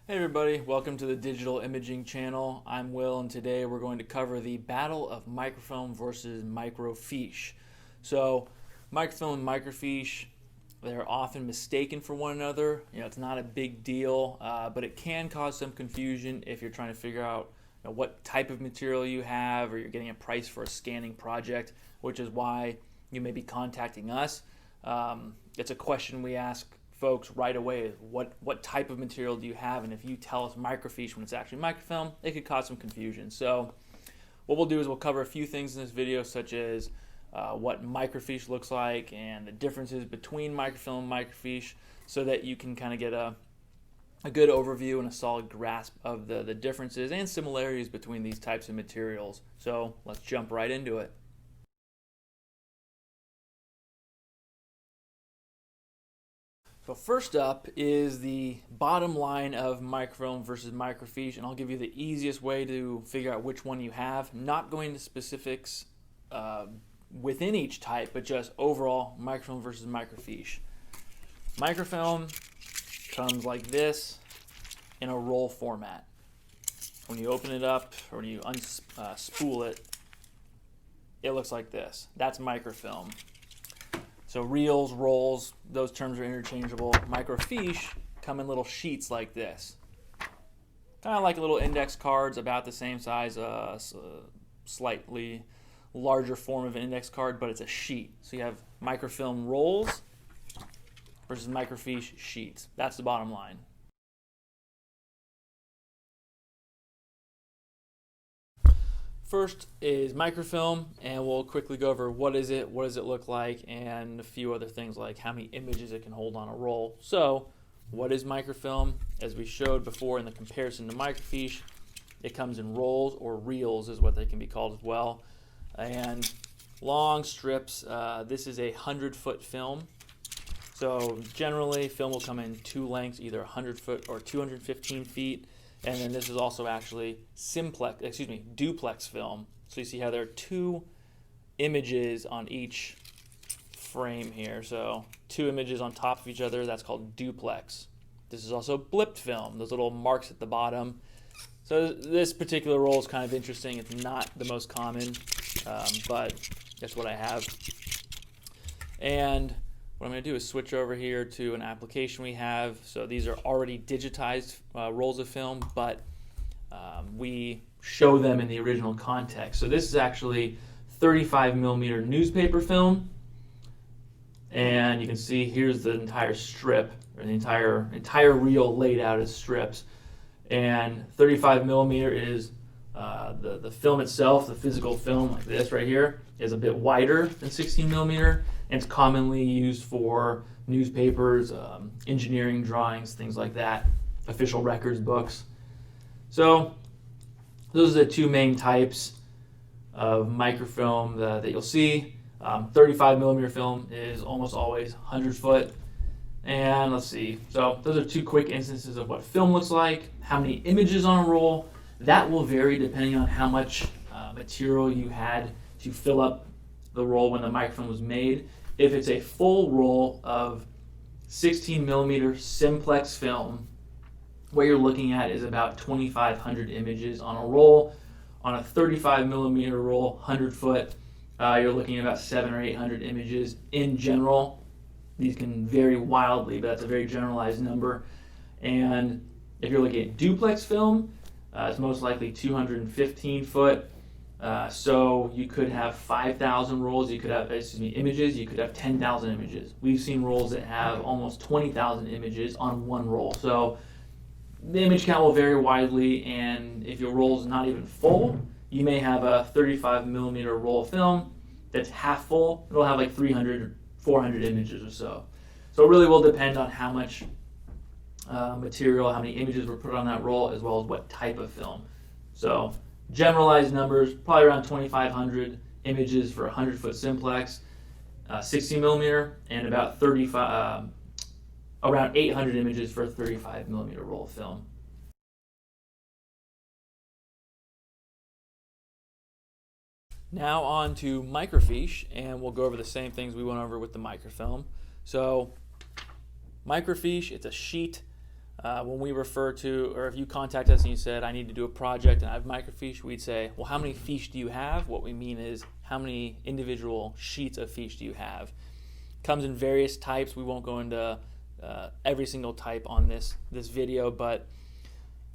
Hey everybody, welcome to the Digital Imaging channel. I'm Will, and today we're going to cover the battle of microfilm versus microfiche. So microfilm and microfiche, they're often mistaken for one another. It's not a big deal, but it can cause some confusion if you're trying to figure out what type of material you have, or you're getting a price for a scanning project, which is why you may be contacting us. It's a question we ask folks right away: what type of material do you have? And if you tell us microfiche when it's actually microfilm, it could cause some confusion. So what we'll do is we'll cover a few things in this video, such as what microfiche looks like and the differences between microfilm and microfiche, so that you can kind of get a good overview and a solid grasp of the differences and similarities between these types of materials. So let's jump right into it. So first up is the bottom line of microfilm versus microfiche, and I'll give you the easiest way to figure out which one you have. Not going into specifics within each type, but just overall microfilm versus microfiche. Microfilm comes like this in a roll format. When you open it up or when you unspool it, it looks like this. That's microfilm. So reels, rolls, those terms are interchangeable. Microfiche come in little sheets like this. Kind of like little index cards, about the same size, slightly larger form of an index card, but it's a sheet. So you have microfilm rolls versus microfiche sheets. That's the bottom line. First is microfilm, and we'll quickly go over what is it, what does it look like, and a few other things like how many images it can hold on a roll. So what is microfilm? As we showed before in the comparison to microfiche, it comes in rolls, or reels is what they can be called as well, and long strips. This is a 100-foot film. So generally film will come in two lengths, either 100 foot or 215 feet. And then this is also actually duplex film. So you see how there are two images on each frame here. So two images on top of each other, that's called duplex. This is also blipped film, those little marks at the bottom. So this particular roll is kind of interesting. It's not the most common, but that's what I have. And what I'm going to do is switch over here to an application we have. So these are already digitized rolls of film, but we show them in the original context. So this is actually 35 millimeter newspaper film, and you can see here's the entire strip, or the entire reel laid out as strips. And 35 millimeter is the film itself, the physical film like this right here, is a bit wider than 16 millimeter. And it's commonly used for newspapers, engineering drawings, things like that, official records books. So those are the two main types of microfilm that you'll see. 35 millimeter film is almost always 100 foot. And let's see, so those are two quick instances of what film looks like. How many images on a roll? That will vary depending on how much material you had to fill up the roll when the microfilm was made. If it's a full roll of 16 millimeter simplex film, what you're looking at is about 2,500 images on a roll. On a 35 millimeter roll, 100 foot, you're looking at about 700 or 800 images in general. These can vary wildly, but that's a very generalized number. And if you're looking at duplex film, it's most likely 215 foot. So you could have 5,000 rolls, you could have, images, you could have 10,000 images. We've seen rolls that have almost 20,000 images on one roll. So the image count will vary widely, and if your roll is not even full, you may have a 35 millimeter roll of film that's half full. It'll have like 300, 400 images or so. So it really will depend on how much material, how many images were put on that roll, as well as what type of film. So generalized numbers, probably around 2,500 images for a 100-foot simplex, 16 millimeter, and about around 800 images for a 35 millimeter roll of film. Now on to microfiche, and we'll go over the same things we went over with the microfilm. So microfiche, it's a sheet when we refer to, or if you contact us and you said, I need to do a project and I have microfiche, we'd say, well, how many fiche do you have? What we mean is, how many individual sheets of fiche do you have? Comes in various types. We won't go into every single type on this video, but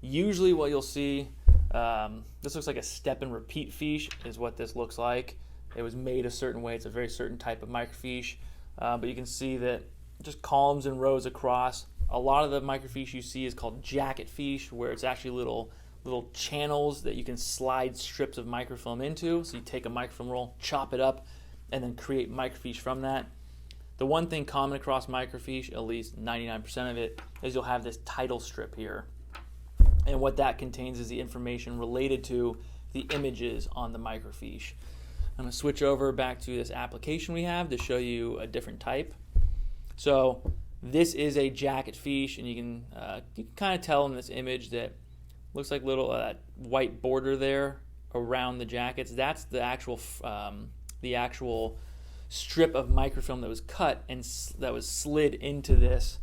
usually what you'll see, this looks like a step and repeat fiche is what this looks like. It was made a certain way. It's a very certain type of microfiche, but you can see that just columns and rows across. A lot of the microfiche you see is called jacket fiche, where it's actually little channels that you can slide strips of microfilm into. So you take a microfilm roll, chop it up, and then create microfiche from that. The one thing common across microfiche, at least 99% of it, is you'll have this title strip here. And what that contains is the information related to the images on the microfiche. I'm going to switch over back to this application we have to show you a different type. So this is a jacket fiche, and you can kind of tell in this image that looks like little white border there around the jackets. That's the actual strip of microfilm that was cut and that was slid into this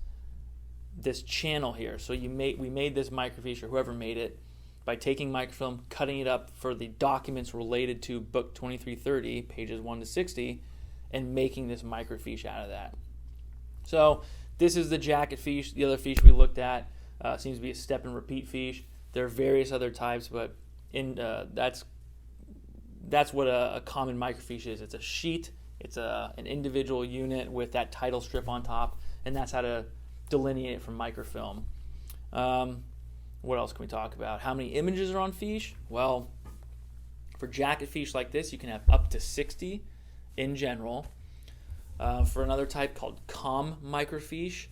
channel here. So we made this microfiche, or whoever made it, by taking microfilm, cutting it up for the documents related to book 2330, pages 1 to 60, and making this microfiche out of that. So this is the jacket fiche. The other fiche we looked at seems to be a step and repeat fiche. There are various other types, but that's what a common microfiche is. It's a sheet. It's an individual unit with that title strip on top, and that's how to delineate it from microfilm. What else can we talk about? How many images are on fiche? Well, for jacket fiche like this, you can have up to 60 in general. For another type called com microfiche,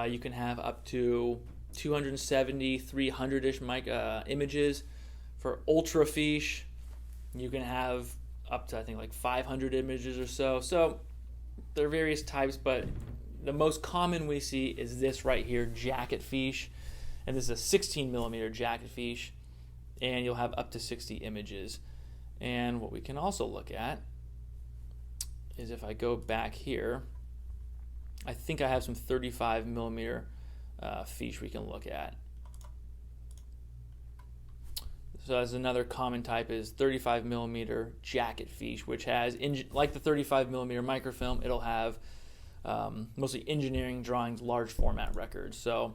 you can have up to 270, 300-ish images. For ultra fiche, you can have up to, I think, like 500 images or so. So there are various types, but the most common we see is this right here, jacket fiche. And this is a 16 millimeter jacket fiche, and you'll have up to 60 images. And what we can also look at is, if I go back here, I think I have some 35 millimeter fiche we can look at. So as another common type is 35 millimeter jacket fiche, which has, like the 35 millimeter microfilm, it'll have mostly engineering drawings, large format records. So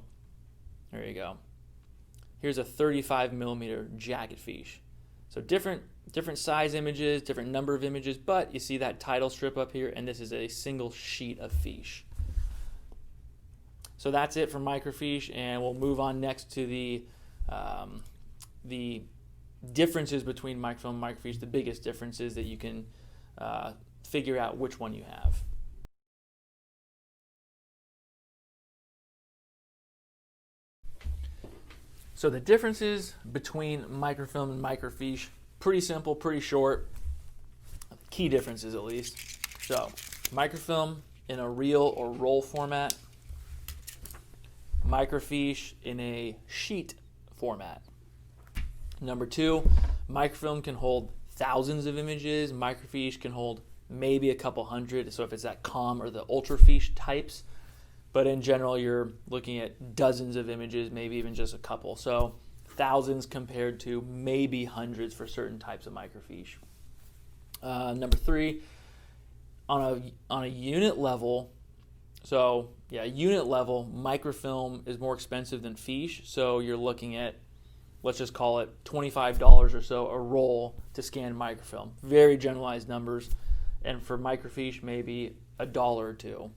there you go. Here's a 35 millimeter jacket fiche. So different size images, different number of images, but you see that title strip up here, and this is a single sheet of fiche. So that's it for microfiche, and we'll move on next to the differences between microfilm and microfiche, the biggest differences that you can figure out which one you have. So the differences between microfilm and microfiche, pretty simple, pretty short. Key differences, at least. So microfilm in a reel or roll format, microfiche in a sheet format. Number two, microfilm can hold thousands of images. Microfiche can hold maybe a couple hundred. So if it's that com or the ultra fiche types, but in general, you're looking at dozens of images, maybe even just a couple. So thousands compared to maybe hundreds for certain types of microfiche. Number three, on a unit level, so yeah, unit level, microfilm is more expensive than fiche. So you're looking at, let's just call it $25 or so a roll to scan microfilm. Very generalized numbers. And for microfiche, maybe $1 or $2.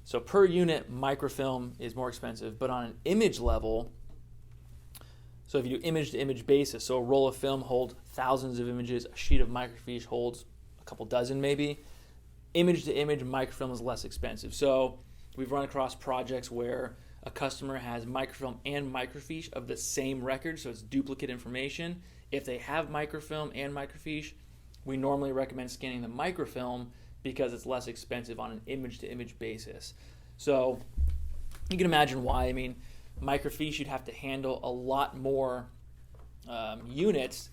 So per unit, microfilm is more expensive, but on an image level, so if you do image-to-image basis, so a roll of film holds thousands of images, a sheet of microfiche holds a couple dozen maybe. Image-to-image microfilm is less expensive. So we've run across projects where a customer has microfilm and microfiche of the same record, so it's duplicate information. If they have microfilm and microfiche, we normally recommend scanning the microfilm because it's less expensive on an image-to-image basis. So you can imagine why. I mean, microfiche, you'd have to handle a lot more units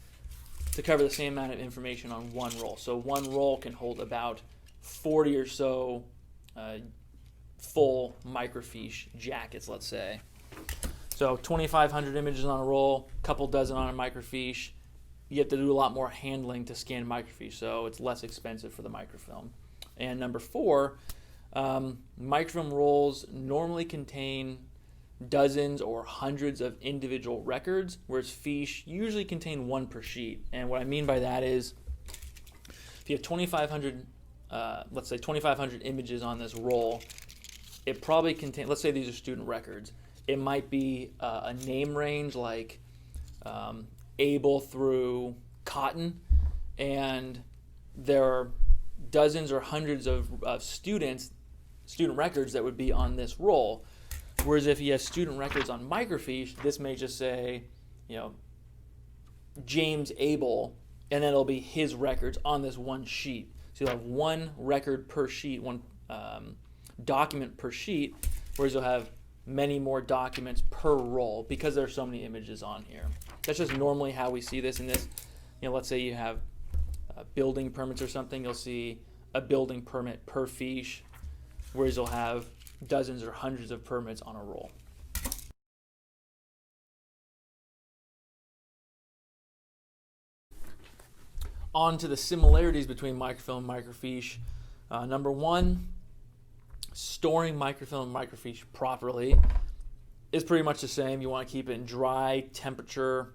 to cover the same amount of information on one roll. So one roll can hold about 40 or so full microfiche jackets, let's say. So 2,500 images on a roll, couple dozen on a microfiche. You have to do a lot more handling to scan microfiche, so it's less expensive for the microfilm. And number 4, microfilm rolls normally contain dozens or hundreds of individual records, whereas fiche usually contain one per sheet. And what I mean by that is, if you have 2,500, let's say 2,500 images on this roll, it probably contains, let's say these are student records, it might be a name range like Able through Cotton, and there are dozens or hundreds of student records that would be on this roll. Whereas if you have student records on microfiche, this may just say, James Able, and then it'll be his records on this one sheet. So you'll have one record per sheet, one document per sheet, whereas you'll have many more documents per roll because there are so many images on here. That's just normally how we see this in this. Let's say you have building permits or something, you'll see a building permit per fiche, whereas you'll have dozens or hundreds of permits on a roll. On to the similarities between microfilm and microfiche. Number 1, storing microfilm and microfiche properly is pretty much the same. You want to keep it in dry temperature,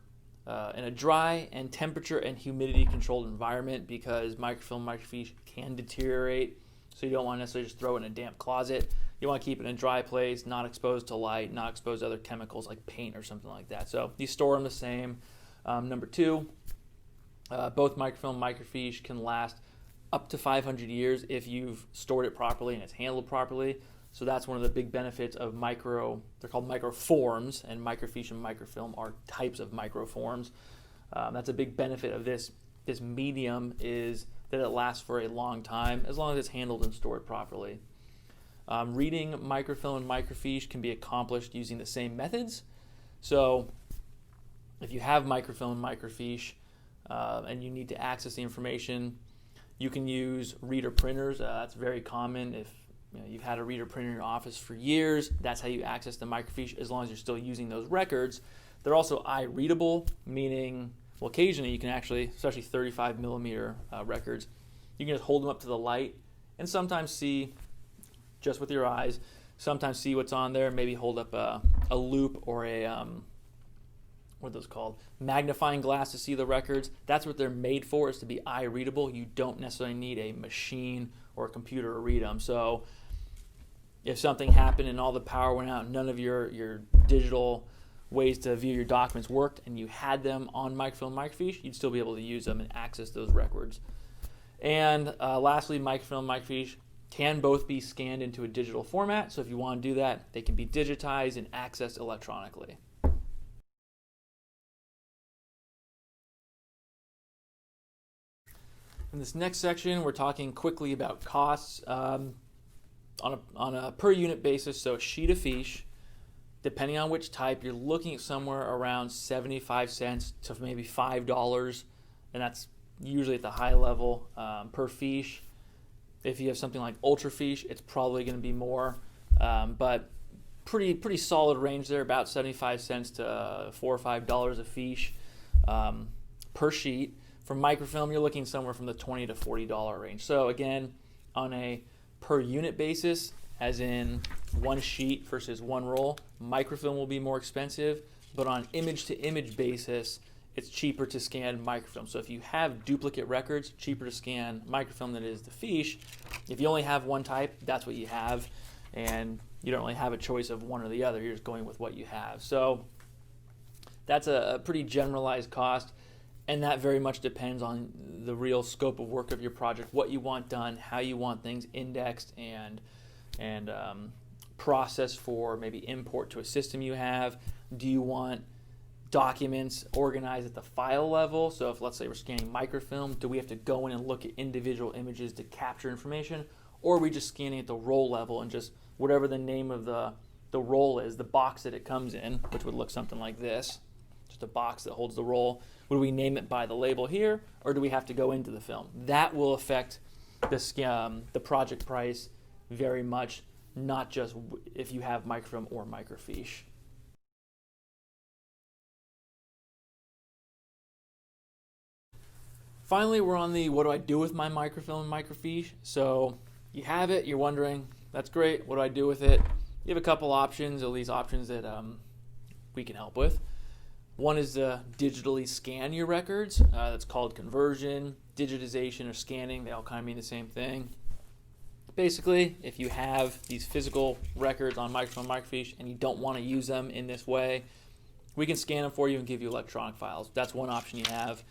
in a dry and temperature and humidity controlled environment, because microfilm and microfiche can deteriorate. So you don't want to necessarily just throw it in a damp closet. You want to keep it in a dry place, not exposed to light, not exposed to other chemicals like paint or something like that. So you store them the same. Number 2, both microfilm and microfiche can last up to 500 years if you've stored it properly and it's handled properly. So that's one of the big benefits of they're called microforms, and microfiche and microfilm are types of microforms. That's a big benefit of this medium, is that it lasts for a long time as long as it's handled and stored properly. Reading microfilm and microfiche can be accomplished using the same methods. So if you have microfilm and microfiche and you need to access the information, you can use reader printers. That's very common. If you've had a reader printer in your office for years, that's how you access the microfiche, as long as you're still using those records. They're also eye-readable, meaning, well, occasionally you can actually, especially 35 millimeter records, you can just hold them up to the light and sometimes see, just with your eyes, sometimes see what's on there, maybe hold up a loop or a, what are those called? Magnifying glass to see the records. That's what they're made for, is to be eye readable. You don't necessarily need a machine or a computer to read them. So if something happened and all the power went out, none of your digital ways to view your documents worked, and you had them on microfilm, microfiche, you'd still be able to use them and access those records. And lastly, microfilm, microfiche can both be scanned into a digital format. So if you want to do that, they can be digitized and accessed electronically. In this next section, we're talking quickly about costs on a per unit basis. So a sheet of fiche, depending on which type, you're looking at somewhere around 75 cents to maybe $5, and that's usually at the high level per fiche. If you have something like ultra fiche, it's probably going to be more, but pretty solid range there, about 75 cents to $4 or $5 a fiche per sheet. For microfilm, you're looking somewhere from the $20 to $40 range. So again, on a per unit basis, as in one sheet versus one roll, microfilm will be more expensive, but on image to image basis, it's cheaper to scan microfilm. So if you have duplicate records, cheaper to scan microfilm than it is the fiche. If you only have one type, that's what you have, and you don't really have a choice of one or the other. You're just going with what you have. So that's a pretty generalized cost. And that very much depends on the real scope of work of your project, what you want done, how you want things indexed and processed for maybe import to a system you have. Do you want documents organized at the file level? So if, let's say, we're scanning microfilm, do we have to go in and look at individual images to capture information? Or are we just scanning at the roll level and just whatever the name of the roll is, the box that it comes in, which would look something like this, just a box that holds the roll. Would we name it by the label here, or do we have to go into the film? That will affect the project price very much, not just if you have microfilm or microfiche. Finally, we're on the what do I do with my microfilm and microfiche. So you have it, you're wondering, that's great, what do I do with it? You have a couple options, at least options that we can help with. One is to digitally scan your records. That's called conversion, digitization, or scanning. They all kind of mean the same thing. Basically, if you have these physical records on microfilm, microfiche, and you don't want to use them in this way, we can scan them for you and give you electronic files. That's one option you have.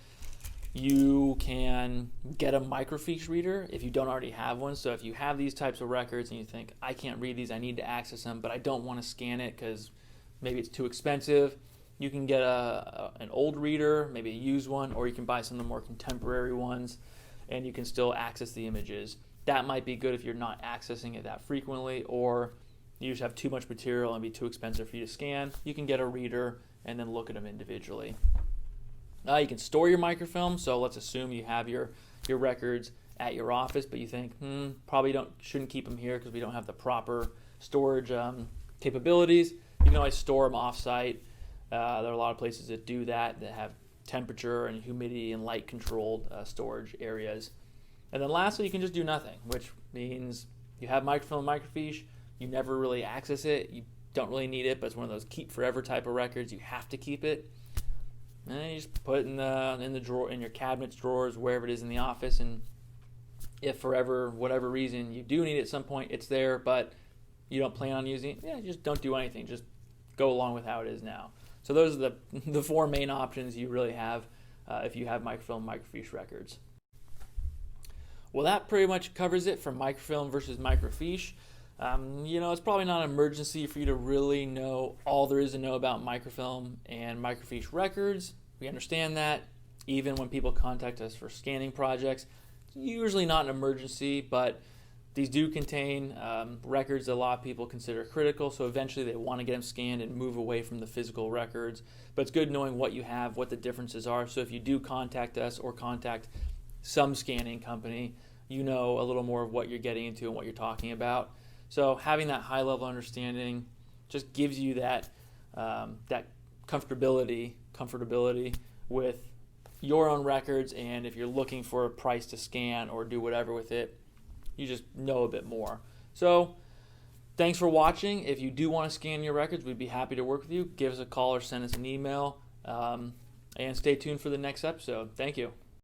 You can get a microfiche reader if you don't already have one. So if you have these types of records and you think, I can't read these, I need to access them, but I don't want to scan it because maybe it's too expensive, you can get an old reader, maybe a used one, or you can buy some of the more contemporary ones, and you can still access the images. That might be good if you're not accessing it that frequently, or you just have too much material and be too expensive for you to scan. You can get a reader and then look at them individually. You can store your microfilm. So let's assume you have your records at your office, but you think, probably shouldn't keep them here because we don't have the proper storage capabilities. You can always store them off-site. There are a lot of places that do that have temperature and humidity and light controlled storage areas. And then lastly, you can just do nothing, which means you have microfilm and microfiche, you never really access it, you don't really need it, but it's one of those keep forever type of records. You have to keep it. And you just put it in the drawer, in your cabinets, drawers, wherever it is in the office, and if for whatever reason you do need it at some point, it's there, but you don't plan on using it, just don't do anything. Just go along with how it is now. So those are the four main options you really have if you have microfilm, microfiche records. Well, that pretty much covers it for microfilm versus microfiche. It's probably not an emergency for you to really know all there is to know about microfilm and microfiche records. We understand that. Even when people contact us for scanning projects, it's usually not an emergency, but these do contain records that a lot of people consider critical, so eventually they want to get them scanned and move away from the physical records. But it's good knowing what you have, what the differences are, so if you do contact us or contact some scanning company, you know a little more of what you're getting into and what you're talking about. So having that high-level understanding just gives you that comfortability with your own records, and if you're looking for a price to scan or do whatever with it, you just know a bit more. So thanks for watching. If you do want to scan your records, we'd be happy to work with you. Give us a call or send us an email, and stay tuned for the next episode. Thank you.